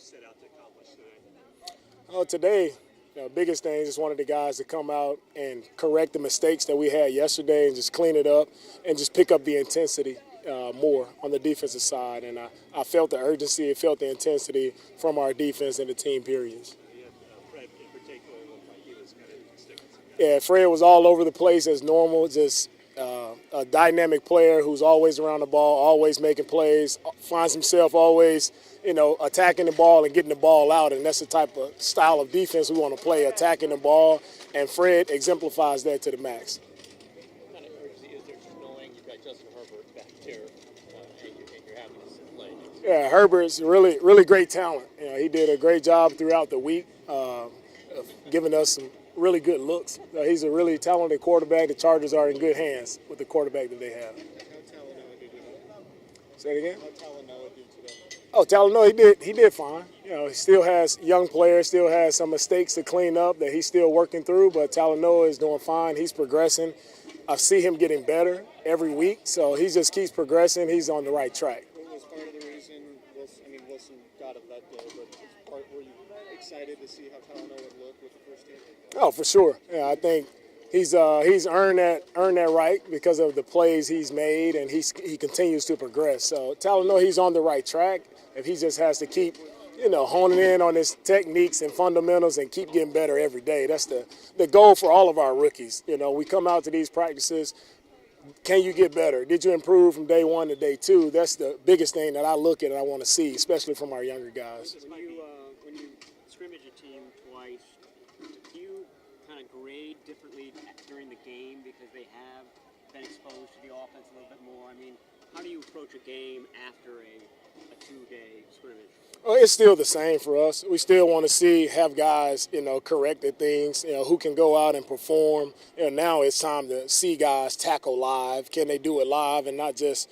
set out to accomplish today? Oh, today, the biggest thing is wanted the guys to come out and correct the mistakes that we had yesterday and just clean it up and just pick up the intensity more on the defensive side. And I felt the urgency, I felt the intensity from our defense and the team periods. Fred in particular looked like he was kind of sticking some guys. Yeah, Fred was all over the place as normal, just a dynamic player who's always around the ball, always making plays, finds himself always, attacking the ball and getting the ball out, and that's the type of style of defense we want to play, attacking the ball, and Fred exemplifies that to the max. What kind of urgency is there just knowing you've got Justin Herbert back there and you're having this play? Yeah, Herbert's really, really great talent. He did a great job throughout the week of giving us some really good looks. He's a really talented quarterback. The Chargers are in good hands with the quarterback that they have. How Talanoa did today? Say it again? How Talanoa did today? Oh, Talanoa, he did fine. He still has young players, still has some mistakes to clean up that he's still working through, but Talanoa is doing fine. He's progressing. I see him getting better every week, so he just keeps progressing. He's on the right track. What was part of the reason Wilson got it that day, but were you excited to see how Talanoa would look with the first team? Oh, for sure. Yeah, I think he's earned that right because of the plays he's made, and he continues to progress. So Talanoa, he's on the right track. If he just has to keep, honing in on his techniques and fundamentals and keep getting better every day. That's the goal for all of our rookies. We come out to these practices. Can you get better? Did you improve from day one to day two? That's the biggest thing that I look at and I want to see, especially from our younger guys. When you scrimmage a team twice, do you kind of grade differently during the game because they have been exposed to the offense a little bit more? I mean, how do you approach a game after a two-day scrimmage? Well, it's still the same for us. We still want to have guys, corrected things, who can go out and perform. Now it's time to see guys tackle live. Can they do it live and not just,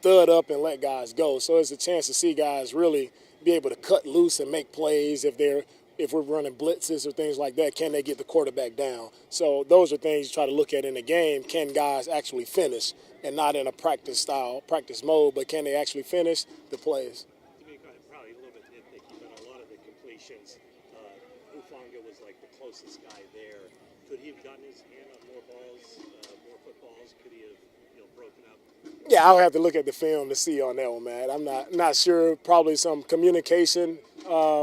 thud up and let guys go? So it's a chance to see guys really be able to cut loose and make plays if we're running blitzes or things like that. Can they get the quarterback down? So those are things you try to look at in the game. Can guys actually finish and not in a practice mode, but can they actually finish the plays? Probably a little bit nitpicky, but a lot of the completions, Hufanga was like the closest guy there. Could he have gotten his hand on more balls, more footballs? Could he have broken up? Yeah, I'll have to look at the film to see on that one, man. I'm not sure. Probably some communication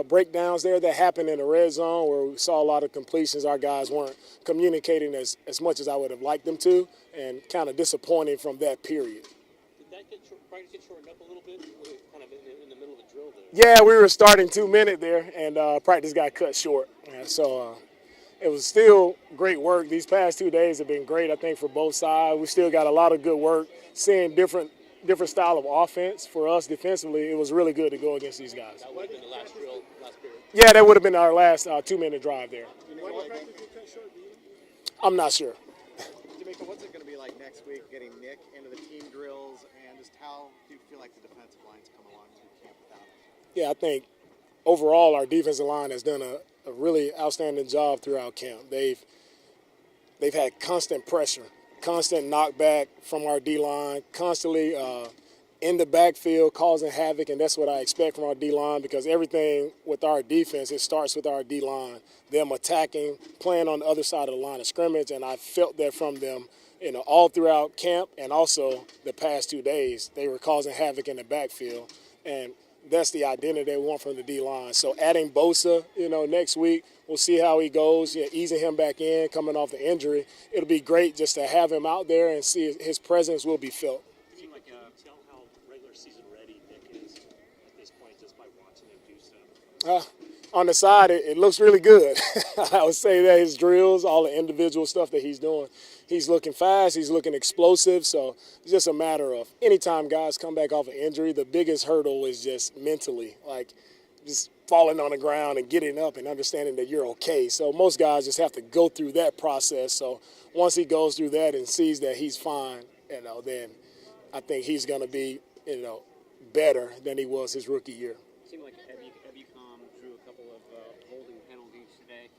breakdowns there that happened in the red zone where we saw a lot of completions. Our guys weren't communicating as much as I would have liked them to, and kind of disappointing from that period. Did that practice get shortened up a little bit, kind of in the middle of the drill there? Yeah, we were starting 2 minutes there, and practice got cut short. So it was still great work. These past 2 days have been great, I think, for both sides. We still got a lot of good work, seeing different style of offense for us defensively. It was really good to go against these guys. That would have been the last drill, last period. Yeah, that would have been our last 2-minute drive there. Why did practice get cut short? I'm not sure. DeMeco, what's it going to be like next week getting Nick into the team drills, and just how do you feel like the defensive line's come along through camp without him? Yeah, I think overall our defensive line has done a really outstanding job throughout camp. They've had constant pressure, constant knockback from our D-line, constantly in the backfield causing havoc, and that's what I expect from our D-line because everything with our defense, it starts with our D-line, them attacking, playing on the other side of the line of scrimmage, and I felt that from them all throughout camp and also the past 2 days. They were causing havoc in the backfield, and that's the identity they want from the D-line. So adding Bosa, next week, we'll see how he goes, easing him back in, coming off the injury. It'll be great just to have him out there and see his presence will be felt. Can you tell how regular season ready Nick is at this point just by watching him do stuff? On the side, it looks really good. I would say that his drills, all the individual stuff that he's doing, he's looking fast, he's looking explosive. So it's just a matter of anytime guys come back off an injury, the biggest hurdle is just mentally, like just falling on the ground and getting up and understanding that you're okay. So most guys just have to go through that process. So once he goes through that and sees that he's fine, then I think he's going to be, better than he was his rookie year. It seemed like Ebukam drew a couple of holding penalties today.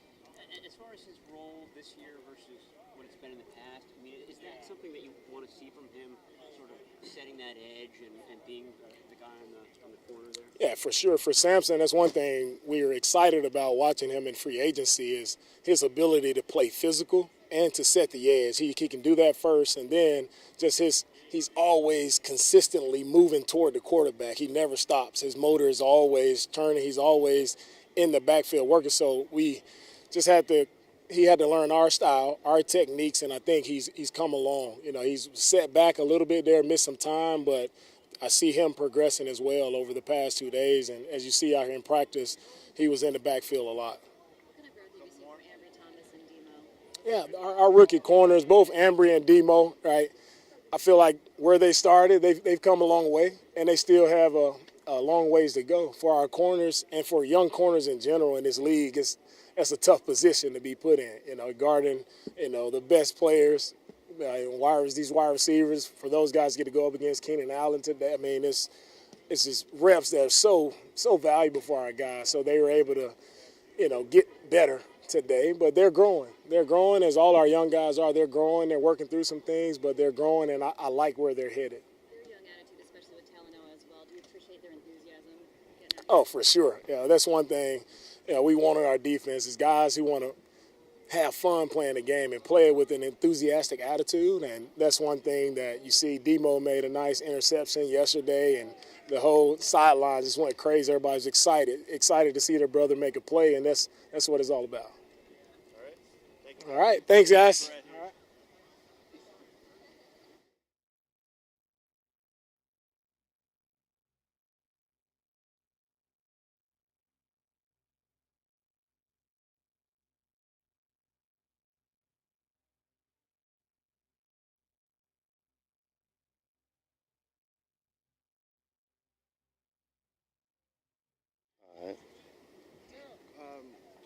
As far as his role this year versus what it's been in the past, I mean, is that something that you want to see from him, sort of setting that edge and being the guy on the corner there? Yeah, for sure. For Sampson, that's one thing we are excited about watching him in free agency is his ability to play physical and to set the edge. He can do that first, and then just he's always consistently moving toward the quarterback. He never stops. His motor is always turning. He's always in the backfield working. So we just he had to learn our style, our techniques, and I think he's come along. You know, he's set back a little bit there, missed some time, but I see him progressing as well over the past 2 days. And as you see out here in practice, he was in the backfield a lot. What kind of growth have you seen from Ambry, Thomas, and Demo? Yeah, our rookie corners, both Ambry and Demo, right? I feel like where they started, they've come a long way, and they still have a long ways to go. For our corners and for young corners in general in this league, that's a tough position to be put in. You know, guarding, the best players, these wide receivers, for those guys to get to go up against Keenan Allen today. I mean, it's just reps that are so valuable for our guys. So they were able to, get better today, but they're growing. They're growing, as all our young guys are. They're growing. They're working through some things, but they're growing, and I like where they're headed. Your young attitude, especially with Talanoa as well. Do you appreciate their enthusiasm? Oh, for sure. Yeah, that's one thing. We want in our defense is guys who want to have fun playing the game and play it with an enthusiastic attitude, and that's one thing that you see. Demo made a nice interception yesterday, and the whole sideline just went crazy. Everybody's excited to see their brother make a play, and that's what it's all about. All right, thanks, guys.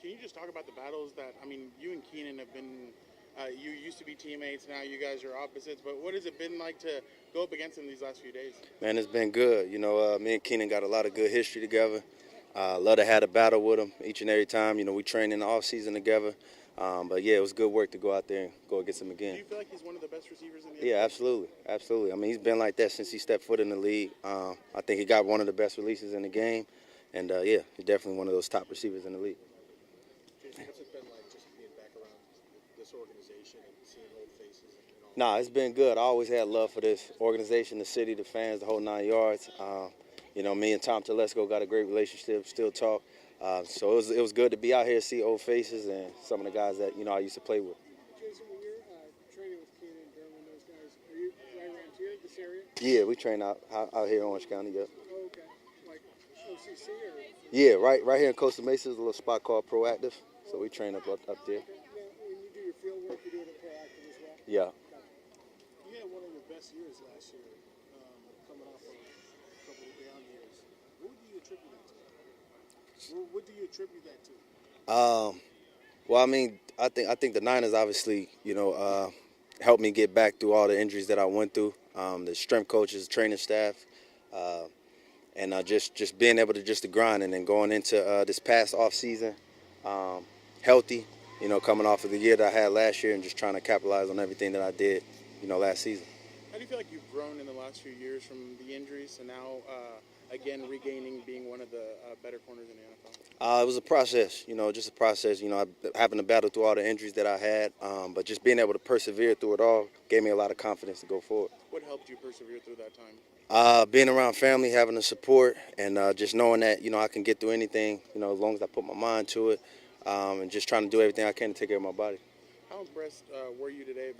Can you just talk about the battles that, you and Keenan have been, you used to be teammates, now you guys are opposites, but what has it been like to go up against him these last few days? Man, it's been good. Me and Keenan got a lot of good history together. Love to have a battle with him each and every time. We train in the off season together. But yeah, it was good work to go out there and go against him again. Do you feel like he's one of the best receivers in the Yeah, NFL? absolutely. He's been like that since he stepped foot in the league. I think he got one of the best releases in the game. And yeah, he's definitely one of those top receivers in the league. Jason, what's it been like just being back around this organization and seeing old faces and all? Nah, it's been good. I always had love for this organization, the city, the fans, the whole 9 yards. Me and Tom Telesco got a great relationship, still talk. So it was good to be out here, see old faces and some of the guys that, I used to play with. Jason, when you're training with Keenan and Derwin, those guys, are you right around here, this area? Yeah, we train out here in Orange County, yeah. Oh, okay. Like OCC or? Yeah, right here in Costa Mesa is a little spot called Proactive. So we train up there. Now, when you do your field work, you do it at Proactive as well? Yeah. You had one of your best years last year, coming off of a couple of down years. What do you attribute that to? What do you attribute that to? Well, I think the Niners obviously, helped me get back through all the injuries that I went through. The strength coaches, training staff, and just being able to grind, and then going into this past off season. Healthy, coming off of the year that I had last year and just trying to capitalize on everything that I did, last season. How do you feel like you've grown in the last few years from the injuries to now, again, regaining being one of the better corners in the NFL? It was a process, just a process. Having to battle through all the injuries that I had, but just being able to persevere through it all gave me a lot of confidence to go forward. What helped you persevere through that time? Being around family, having the support, and just knowing that, I can get through anything, as long as I put my mind to it, and just trying to do everything I can to take care of my body. How impressed were you today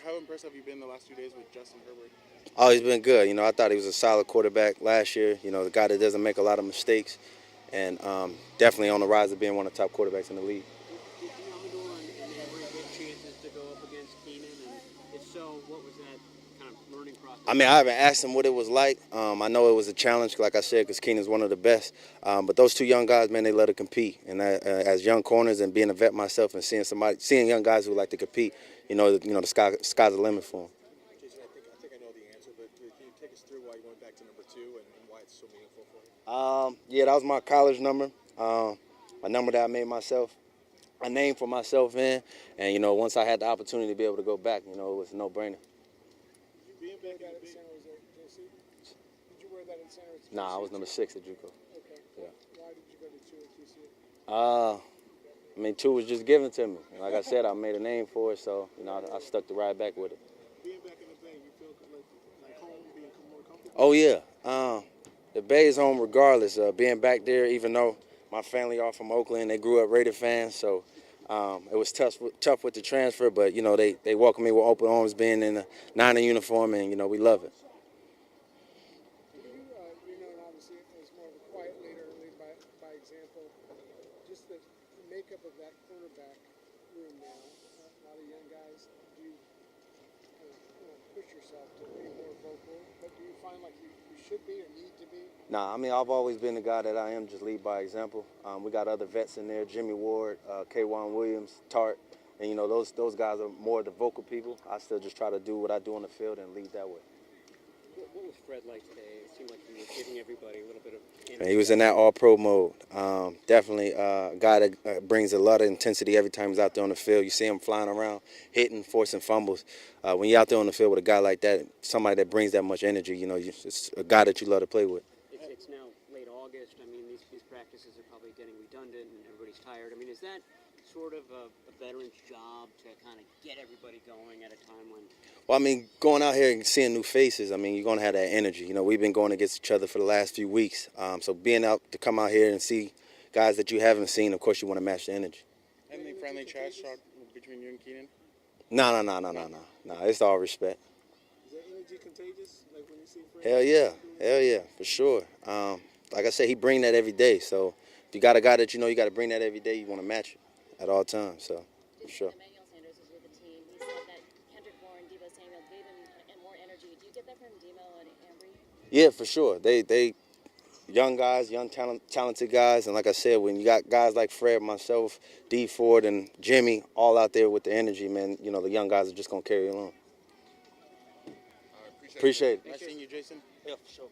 how impressed have you been the last 2 days with Justin Herbert? Oh, he's been good. I thought he was a solid quarterback last year, the guy that doesn't make a lot of mistakes, and definitely on the rise of being one of the top quarterbacks in the league. Did Amador and Avery get chances to go up against Keenan? And if so, what was that kind of learning process? I haven't asked him what it was like. I know it was a challenge, like I said, because Keenan's one of the best. But those two young guys, man, they let it compete. And as young corners and being a vet myself and seeing young guys who like to compete, the sky's the limit for them. Jason, I think I know the answer, but can you take us through why you went back to number 2 and why it's so meaningful for you? Yeah, that was my college number, a number that I made myself, a name for myself in. And, once I had the opportunity to be able to go back, it was a no-brainer. Being back out at San Jose, JC, San Francisco? Nah, I was number 6 at JUCO. Okay. Yeah. Why did you go to 2 at TCU? I mean, 2 was just given to me. Like I said, I made a name for it, so I stuck to right back with it. Being back in the Bay, you feel like home, being more comfortable? Oh yeah, the Bay is home regardless. Being back there, even though my family are from Oakland, they grew up Raider fans, so it was tough with the transfer. But they welcomed me with open arms, being in a Niner uniform, and we love it. And obviously as more of a quiet leader, lead by example. Just the makeup of that cornerback room now, a lot of young guys. Do you push yourself to be more vocal? But do you find like you should be or need to be? Nah, I mean, I've always been the guy that I am, just lead by example. We got other vets in there, Jimmy Ward, K'Wan Williams, Tart, and those guys are more the vocal people. I still just try to do what I do on the field and lead that way. What was Fred like today? It seemed like he was giving everybody a little bit of energy. And he was in that all-pro mode. Definitely a guy that brings a lot of intensity every time he's out there on the field. You see him flying around, hitting, forcing fumbles. When you're out there on the field with a guy like that, somebody that brings that much energy, it's a guy that you love to play with. It's now late August. I mean, these practices are probably getting redundant and everybody's tired. I mean, is that sort of a veteran's job to kind of get everybody going at a time when... Well, I mean, going out here and seeing new faces, I mean, you're going to have that energy. We've been going against each other for the last few weeks. So being out to come out here and see guys that you haven't seen, of course, you want to match the energy. Any friendly trash talk between you and Keenan? No. It's all respect. Is that energy contagious? Like when you see friends? Hell yeah, for sure. Like I said, he bring that every day. So if you got a guy that you got to bring that every day, you want to match it at all times. So for sure. Emmanuel Sanders was with the team. He said that Kendrick Bourne, Deebo Samuel gave him more energy. Do you get that from Demo and Ambry? Yeah, for sure. They young guys, young talented guys, and like I said, when you got guys like Fred, myself, D Ford, and Jimmy all out there with the energy, man, the young guys are just gonna carry it on. Appreciate it. Nice seeing you, Jason. Yeah, for sure.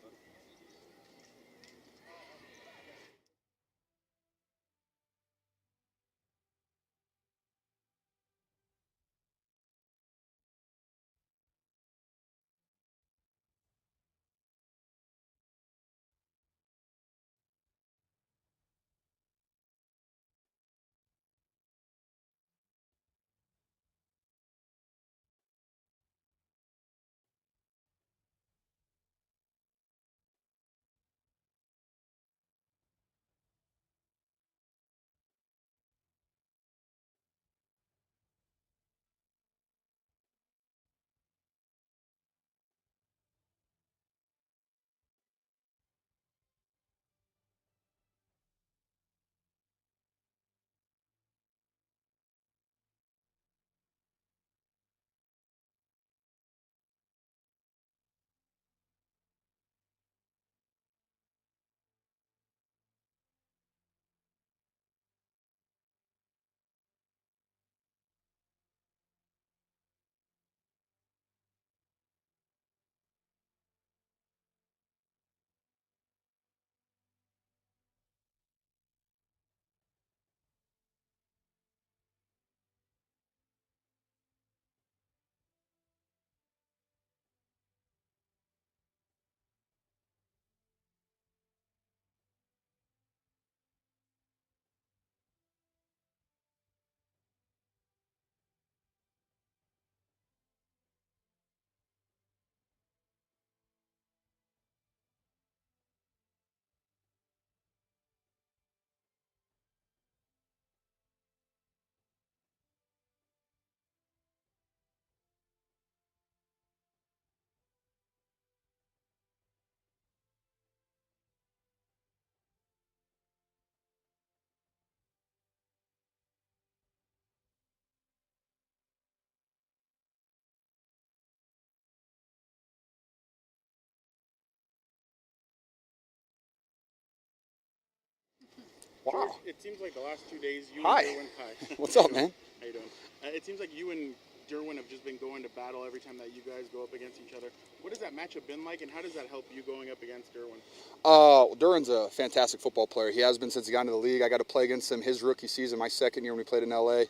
George, Wow. it seems like the last 2 days you Hi. and Derwin. Hi. What's up, man? How you doing? It seems like you and Derwin have just been going to battle every time that you guys go up against each other. What has that matchup been like, and how does that help you going up against Derwin? Duran's a fantastic football player. He has been since he got into the league. I got to play against him his rookie season, my second year when we played in L.A.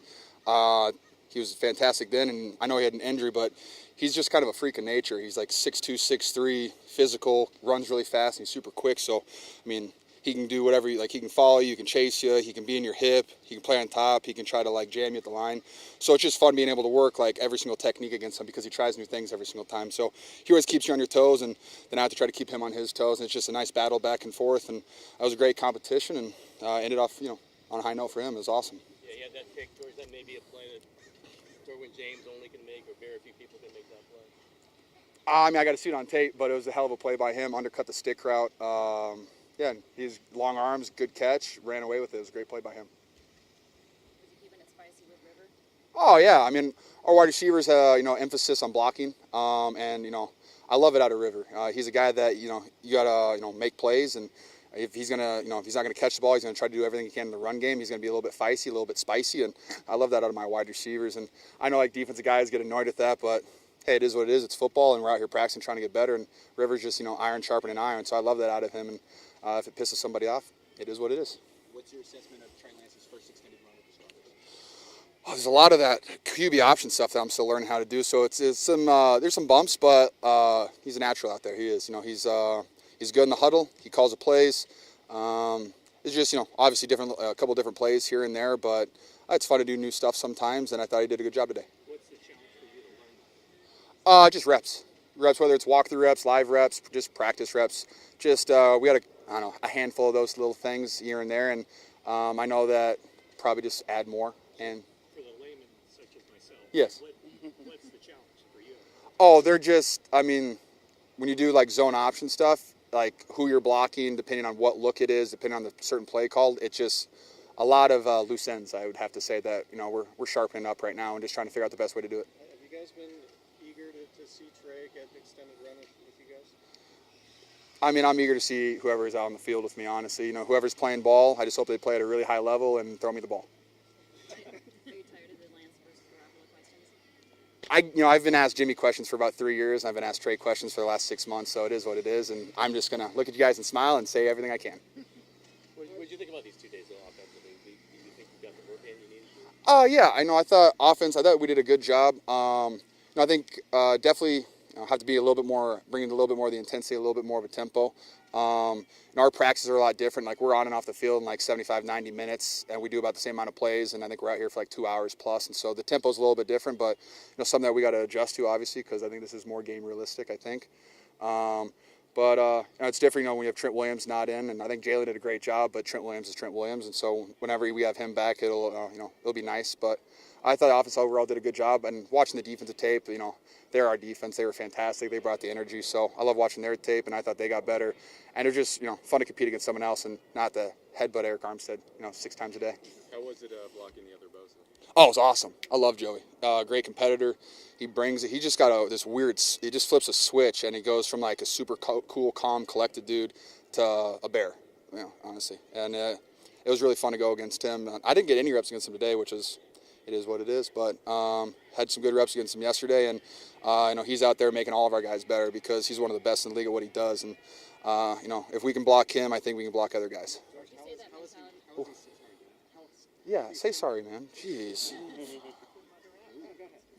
he was fantastic then, and I know he had an injury, but he's just kind of a freak of nature. He's like 6'2", 6'3", physical, runs really fast, and he's super quick. So, I mean, he can do whatever, like he can follow you, he can chase you, he can be in your hip, he can play on top, he can try to like jam you at the line. So it's just fun being able to work like every single technique against him because he tries new things every single time. So he always keeps you on your toes, and then I have to try to keep him on his toes, and it's just a nice battle back and forth. And that was a great competition, and ended off, on a high note for him. It was awesome. Yeah, he had that pick, George. That may be a play that Derwin James only can make, or very few people can make that play. I mean, I got to see it on tape, but it was a hell of a play by him. Undercut the stick route. Yeah, he's long arms, good catch, ran away with it. It was a great play by him. Is he keeping it spicy with River? Oh yeah, I mean, our wide receivers, emphasis on blocking, and I love it out of River. He's a guy that you gotta make plays, and if he's gonna, if he's not gonna catch the ball, he's gonna try to do everything he can in the run game. He's gonna be a little bit feisty, a little bit spicy, and I love that out of my wide receivers. And I know like defensive guys get annoyed at that, but hey, it is what it is. It's football, and we're out here practicing, trying to get better. And River's just iron sharpening iron. So I love that out of him. And if it pisses somebody off, it is what it is. What's your assessment of Trey Lance's first extended run with the Starters? There's a lot of that QB option stuff that I'm still learning how to do. So it's some there's some bumps, but he's a natural out there. He is. He's good in the huddle. He calls the plays. It's just obviously a couple different plays here and there, but it's fun to do new stuff sometimes. And I thought he did a good job today. What's the challenge for you to learn? Just reps, whether it's walkthrough reps, live reps, just practice reps. Just we had a handful of those little things here and there, and I know that probably just add more. And for the layman such as myself, yes. What's the challenge for you? Oh, they're just, when you do like zone option stuff, like who you're blocking, depending on what look it is, depending on the certain play called, it's just a lot of loose ends. I would have to say that we're sharpening up right now and just trying to figure out the best way to do it. Have you guys been eager to see Trey get an extended run with you guys? I mean, I'm eager to see whoever is out on the field with me, honestly. Whoever's playing ball, I just hope they play at a really high level and throw me the ball. Are you tired of the Lance versus Garoppolo questions? I've been asked Jimmy questions for about 3 years, and I've been asked Trey questions for the last 6 months, so it is what it is, and I'm just going to look at you guys and smile and say everything I can. What did you think about these 2 days of offensively? Do you think you got the work in you needed to? Yeah, I thought we did a good job. I think definitely have to be a little bit more, bring in a little bit more of the intensity, a little bit more of a tempo. Our practices are a lot different. Like we're on and off the field in like 75, 90 minutes, and we do about the same amount of plays. And I think we're out here for like 2 hours plus, and so the tempo's a little bit different. But something that we got to adjust to, obviously, because I think this is more game realistic. I think. But it's different, when you have Trent Williams not in, and I think Jalen did a great job. But Trent Williams is Trent Williams, and so whenever we have him back, it'll be nice. But I thought the offense overall did a good job, and watching the defensive tape, they're our defense. They were fantastic. They brought the energy, so I love watching their tape, and I thought they got better. And it was just fun to compete against someone else and not the headbutt Eric Armstead 6 times a day. How was it blocking the other Bosa? Oh, it was awesome. I love Joey. Great competitor. He brings it. He just got this weird. He just flips a switch, and he goes from like a super cool, calm, collected dude to a bear. Honestly, and it was really fun to go against him. I didn't get any reps against him today, which is. It is what it is, but had some good reps against him yesterday, and he's out there making all of our guys better because he's one of the best in the league at what he does, and if we can block him, I think we can block other guys. Yeah, say sorry, man. Jeez.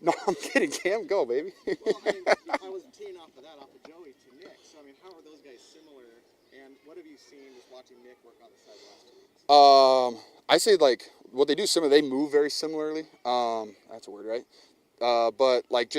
No, I'm kidding, Cam. Go, baby. Well, I was teeing off of Joey to Nick. So how are those guys similar, and what have you seen just watching Nick work on the side last 2 weeks? I say like what they do similar. They move very similarly. That's a word, right? But like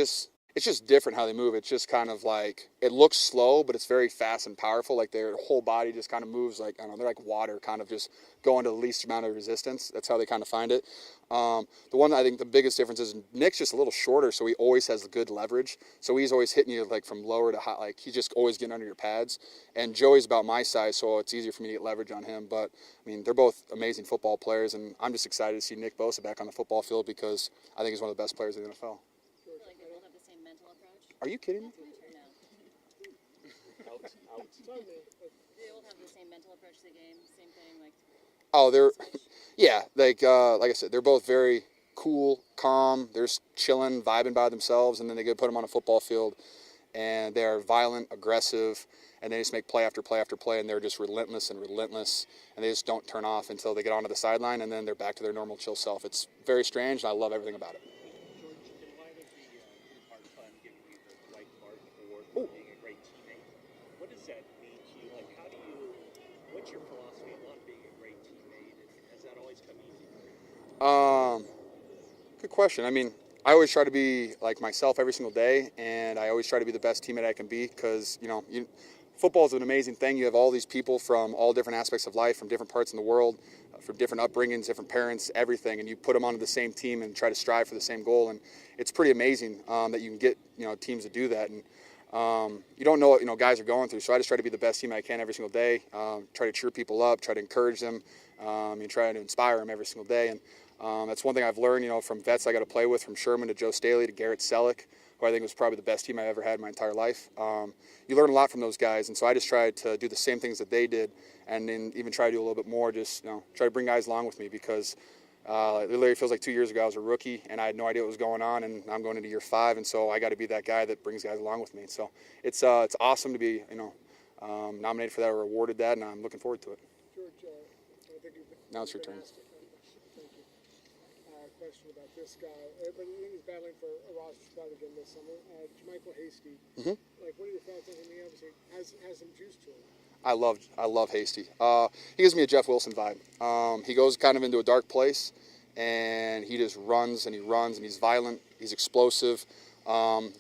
it's just different how they move. It's just kind of like it looks slow, but it's very fast and powerful. Like their whole body just kind of moves like they're like water, kind of just going to the least amount of resistance. That's how they kind of find it. The one that I think the biggest difference is Nick's just a little shorter, so he always has good leverage. So he's always hitting you like from lower to high. Like he's just always getting under your pads. And Joey's about my size, so it's easier for me to get leverage on him. But I mean, they're both amazing football players, and I'm just excited to see Nick Bosa back on the football field because I think he's one of the best players in the NFL. I feel like they both have the same mental approach. Are you kidding me? They both have the same mental approach to the game, same thing, like. Oh, like I said, they're both very cool, calm. They're just chilling, vibing by themselves, and then they go put them on a football field, and they are violent, aggressive, and they just make play after play after play, and they're just relentless, and they just don't turn off until they get onto the sideline, and then they're back to their normal chill self. It's very strange, and I love everything about it. Good question. I mean, I always try to be like myself every single day, and I always try to be the best teammate I can be because, football is an amazing thing. You have all these people from all different aspects of life, from different parts in the world, from different upbringings, different parents, everything, and you put them onto the same team and try to strive for the same goal. And it's pretty amazing that you can get, teams to do that. And you don't know what, guys are going through. So I just try to be the best team I can every single day, try to cheer people up, try to encourage them, and try to inspire them every single day. And that's one thing I've learned, from vets I got to play with, from Sherman to Joe Staley to Garrett Selleck, who I think was probably the best team I ever had in my entire life. You learn a lot from those guys, and so I just tried to do the same things that they did, and then even try to do a little bit more, just try to bring guys along with me because it literally feels like 2 years ago I was a rookie, and I had no idea what was going on, and I'm going into year 5, and so I got to be that guy that brings guys along with me. So it's awesome to be nominated for that or awarded that, and I'm looking forward to it. George, I think Now it's your turn. Thank you. Question about this guy. Everybody he's battling for a roster spot again this summer. DeMeco Hasty. Mm-hmm. Like, what are your thoughts on him? He obviously has some juice to him. I love Hasty. He gives me a Jeff Wilson vibe. He goes kind of into a dark place, and he just runs and he runs and he's violent. He's explosive.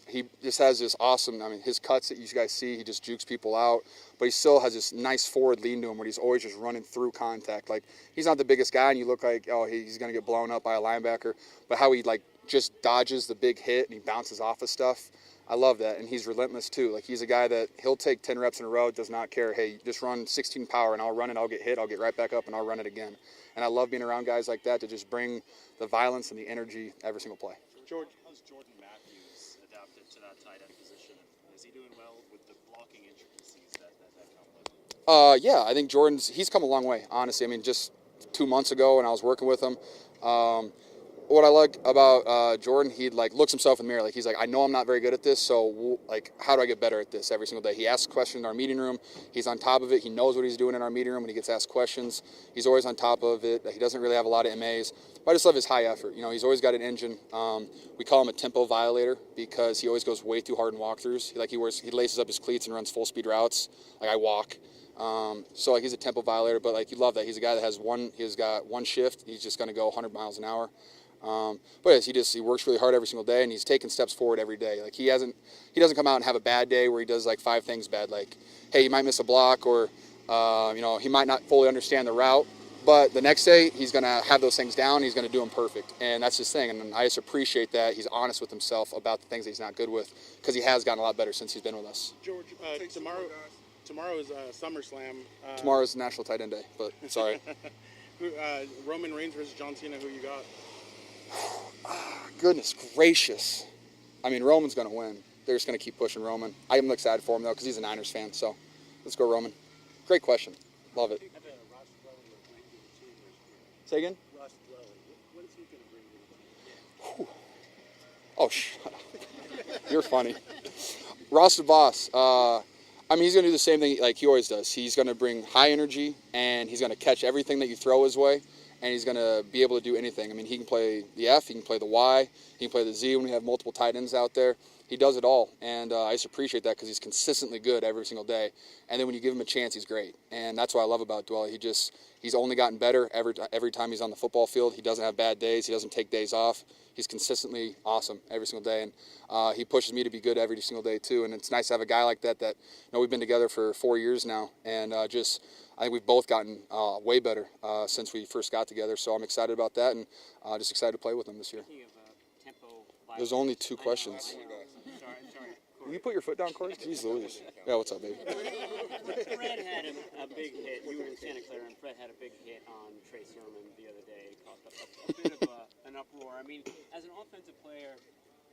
He just has this awesome, his cuts that you guys see, he just jukes people out, but he still has this nice forward lean to him where he's always just running through contact. Like, he's not the biggest guy, and you look like, he's going to get blown up by a linebacker, but how he, just dodges the big hit and he bounces off of stuff, I love that, and he's relentless, too. Like, he's a guy that he'll take 10 reps in a row, does not care. Hey, just run 16 power, and I'll run it, I'll get hit, I'll get right back up, and I'll run it again. And I love being around guys like that to just bring the violence and the energy every single play. George, how's Jordan Matthews adapted to that tight end position? Is he doing well with the blocking intricacies that come with? Yeah, I think he's come a long way, honestly. Just 2 months ago when I was working with him, what I like about Jordan, he looks himself in the mirror. He's like, I know I'm not very good at this, so how do I get better at this every single day? He asks questions in our meeting room. He's on top of it. He knows what he's doing in our meeting room when he gets asked questions. He's always on top of it. He doesn't really have a lot of MAs, but I just love his high effort. He's always got an engine. We call him a tempo violator because he always goes way too hard in walkthroughs. He laces up his cleats and runs full speed routes. I walk. So he's a tempo violator, but you love that. He's a guy that he's got one shift. He's just going to go 100 miles an hour. But he works really hard every single day, and he's taking steps forward every day. He doesn't come out and have a bad day where he does 5 things bad. Hey, he might miss a block, or he might not fully understand the route, but the next day he's going to have those things down. He's going to do them perfect, and that's his thing. And I just appreciate that he's honest with himself about the things that he's not good with, because he has gotten a lot better since he's been with us. George, tomorrow is SummerSlam. Tomorrow is National Tight End Day, but sorry. Roman Reigns versus John Cena. Who you got? Goodness gracious. Roman's going to win. They're just going to keep pushing Roman. I'm excited for him, though, because he's a Niners fan. So let's go, Roman. Great question. Love it. Say again? What is he going to bring to the team? Oh, shut up. You're funny. Ross the Boss. He's going to do the same thing like he always does. He's going to bring high energy, and he's going to catch everything that you throw his way. And he's going to be able to do anything. He can play the F, he can play the Y, he can play the Z when we have multiple tight ends out there. He does it all, and I just appreciate that because he's consistently good every single day. And then when you give him a chance, he's great. And that's what I love about Dwelly. He's only gotten better every time he's on the football field. He doesn't have bad days. He doesn't take days off. He's consistently awesome every single day, and he pushes me to be good every single day too. And it's nice to have a guy like that we've been together for 4 years now, and I think we've both gotten way better since we first got together. So I'm excited about that, and just excited to play with him this year. There's only 2 questions. Will you put your foot down, Corey? Jeez Louise. Yeah, what's up, baby? Fred had a big hit. You were in Santa Clara, and Fred had a big hit on Trey Sermon the other day. It caused a bit of an uproar. As an offensive player,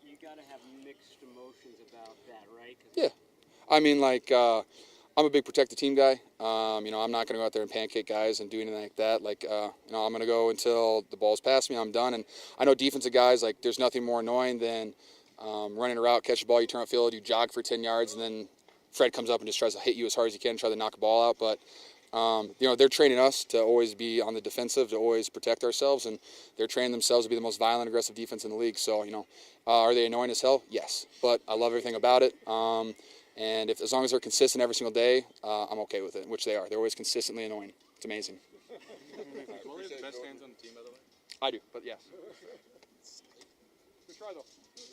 you got to have mixed emotions about that, right? Yeah. I'm a big protect the team guy. I'm not going to go out there and pancake guys and do anything like that. I'm going to go until the ball's past me. I'm done. And I know defensive guys, there's nothing more annoying than running a route, catch the ball, you turn upfield, you jog for 10 yards, and then Fred comes up and just tries to hit you as hard as he can, try to knock a ball out. But, they're training us to always be on the defensive, to always protect ourselves, and they're training themselves to be the most violent, aggressive defense in the league. So, are they annoying as hell? Yes. But I love everything about it. And as long as they're consistent every single day, I'm okay with it, which they are. They're always consistently annoying. It's amazing. What are the best hands on the team, by the way? I do, but yes. Good try though.